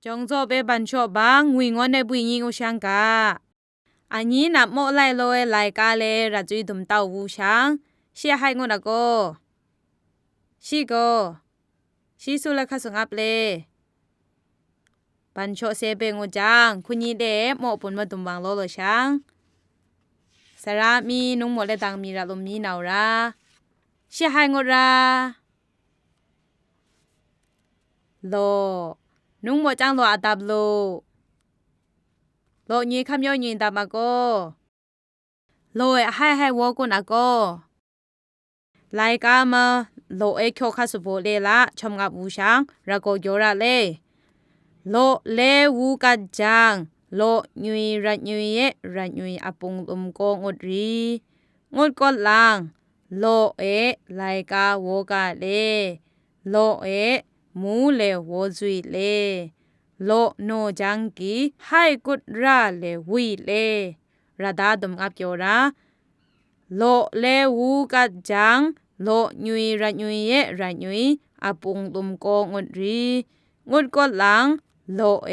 จงโจเปบันชอบางงวยงอนในบุยงิงอุชังกาอันนี้นับโมไลโลเอไลกาเลรัจุยดุมเต้าวูชังเชียให้งอนอะโกชีโกชีสุเลคาสุงับเลปันโชเซเบงอจังคุณีเดโมปุนมาตุมบางโลโลชังสรามีนุงหมดและตังมีระลมนี้นาวราเชียให้งอราโลนุงหมดจังโลอาตับโลโลญีคำย่อญีตามาโกโลเอให้วอกุนอะโกไลกามาโลเอโคคาสุโบเลละชมกับวูชังระโกโยระเลโลเลวูกัดจังโลญุยรัญญุยเยรัญญุยอปุงลุมโกงอุดรีงุดกดลังโลเอไลกาวกาเลโลเอมูเลวจุยเลโลโนจังกีให้กุดราเลวีเลระดาดุมอับโยราโลเลวูกัดจังโลญุยรัญญุยเยรัญญุยอปุงลุมโกงอุดรีงุดกดลังโลเอ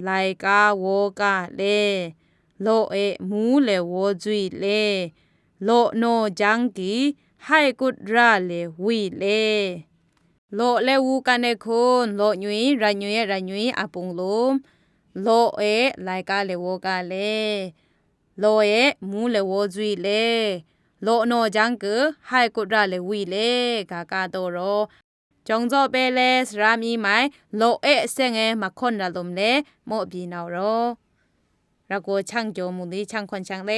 ไลกาวกาเลโลเอมูเลวจุยเลโลโนจังกีให้กุดราเลวีเลโลเลวูกันเนคุณโลญุยรัญญุยรัญญุยอปุงลุมโลเอไลกาเลวกาเลโลเอมูเลวจุยเลโลโนจังกีให้กุดราเลวีเลกากาโตโรจงโจเปเลสรามีไหมโลเอเซงเอมาคนระลมเลโมบีนาวโรระโกช่างโจมุลีช่างคนช่างเล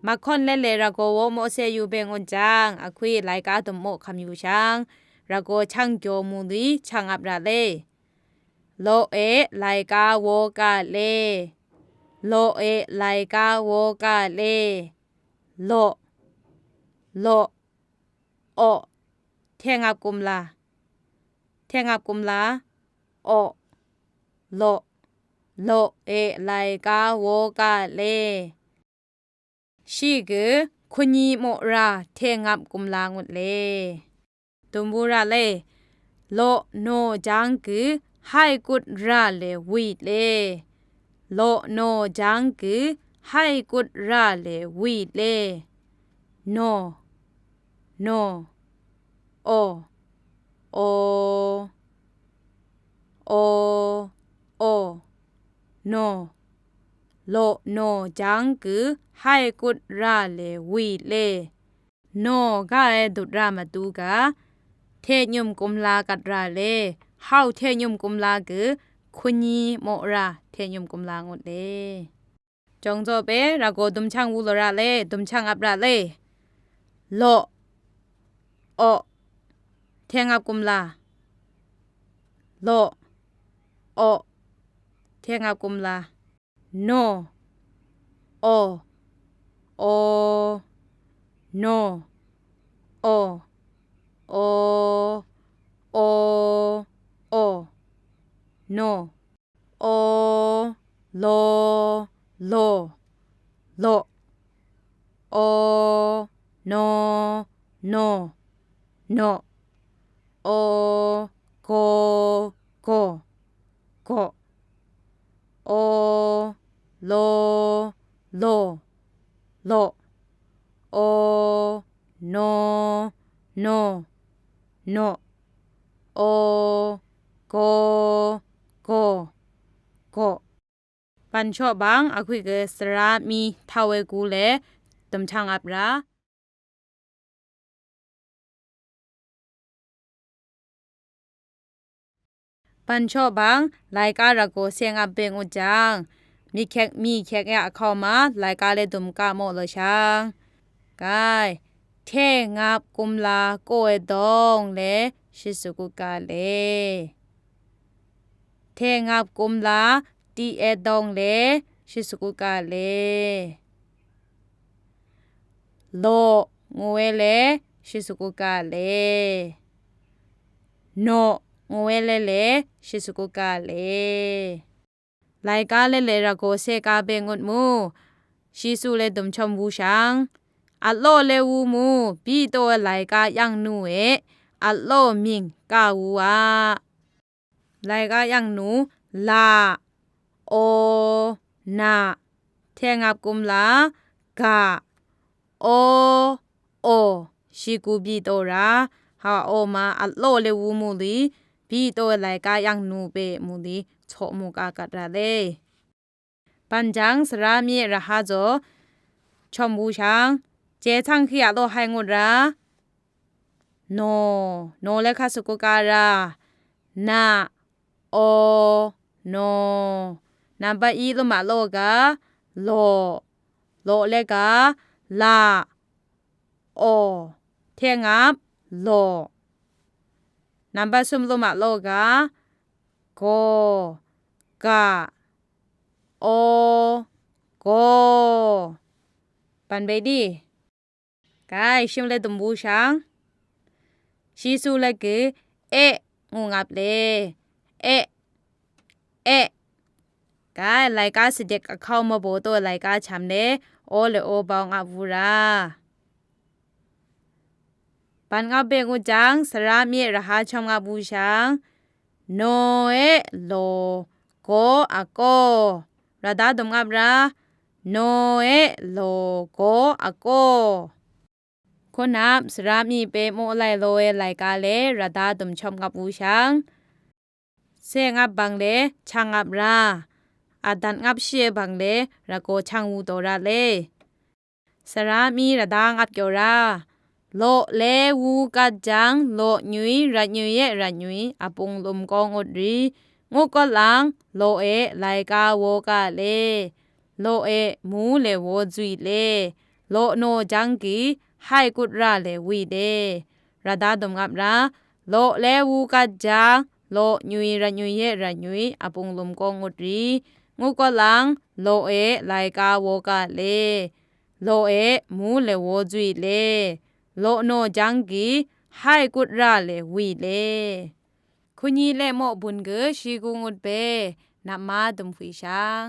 มาคอนเล่เลระโกโวโมเซยูเบงอนจังอคุยไลกาตุมโมคำยูชังระโกช่างโจมูลีช่างอับราเลโลเอไลกาโวกาเลโลเอไลกาโวกาเลโลโลโอเทงับกุมลาเทงับกุมลาโอโลโลเอไลกาโวกาเลชีกคุญีโมราเทงับกุมลางุดเลตุมบูระเลโลโนจังกือให้กุดราเลวีเลโลโนจังกือให้กุดราเลวีเลโนโนโอโอโอโอโนโลโนจังกือให้กุดราเลวีเลโนกาเอดุรามาตูกาเทยุมกุมลากัดราเลเฮาเทยุมกุมลากือคุญีโมราเทยุมกุมลางดเลจงโจเประโกดุมช่างวูลราเลดุมช่างอับราเลโลโอเทงับกุมลาโลโอเทงับกุมลาโนโอโอ no o o o o no o lo lo lo o no no no o go go go o lo lo lo o no no no o go go go ปันชอบังอะคุยเกสระมีทาเวกูเลตมช่างอับราปันชอบังรายการะโกเสียงอับเบงอุจังมีแขกยะเข้ามารายการเลตุมกะโมเลชังกายเทงับกุมลาโกเอดองเลชิสุกุกาเลเทงับกุมลาตีเอดองเลชิสุกุกาเลโลงเวเลชิสุกุกาเลโนงเวเลชิสุกุกาเลรายการเลระโกเซกาเบงอุดมูชิสุเลตุมชมวูชังอัลโลเลวูมูบีโตรายกายังนูเออัลโลมิงกาวูอะรายกายังนูลาโอนาเทงับกุมลากาโอโอชิกูบีโตราฮาโอมาอัลโลเลวูมูลีบีโตรายกายังนูเปมูลีโชมูกากะระเลปัญจังสรามีระหะโจชมบูชังเจชังขี้อะโลไฮงุราโนโนเลคาสุกุการานาโอโนนัมเบอร์อีโลมาโลกาโลโลเลกาลาโอเทงับโลนัมเบอร์ซุมโลมาโลกาโกกาโอโกปันเบดีกายชิมเลตุมบูชังชิสุเลกเองูงับเลเอ กายรายการสิเด็กเข้ามาโบตัวรายการชำเลโอเลโอบองอาบูราปันงับเบงอุจังสรามีรหาชมงับบูชังโนเอโลโกอาโกระดาดมงับราโนเอโลโกอาโกคนนับสรามีเปโมไลโลเอรายการเลระดาดมชมงับบูชังเซงับบังเลช่างงับราอาดันงับเชียบังเลระโกช่างวูโตระเลสรามีระดางับเกียวราโลเลวูกัดจังโลญุยระญุยเยระญุยอปุงลมกองอดรีงูก็ลังโลเอไลกาโวกาเลโลเอมูเลโวจุยเลโลโนจังกีให้กุดราเลวีเดระดาดมงับราโลเลวูกัดจังโลญุยระญุยเยระญุยอปุงลมกองอดรีงูก็ลังโลเอไลกาโวกาเลโลเอมูเลโวจุยเลโลโนจังกีให้กุดราเลวีเลคุญีเลโมบุญเกชีกุงอุดเปนับมาดุมฟิชัง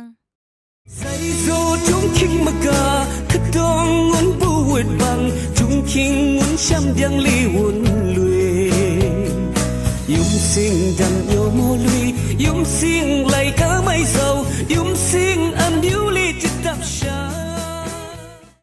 ใส่โซจุงคิงมากาขดองงุนบูวดบังจุงคิงงุนช้ำยังลีวุ่นลุยยุ่งสิ่งดัน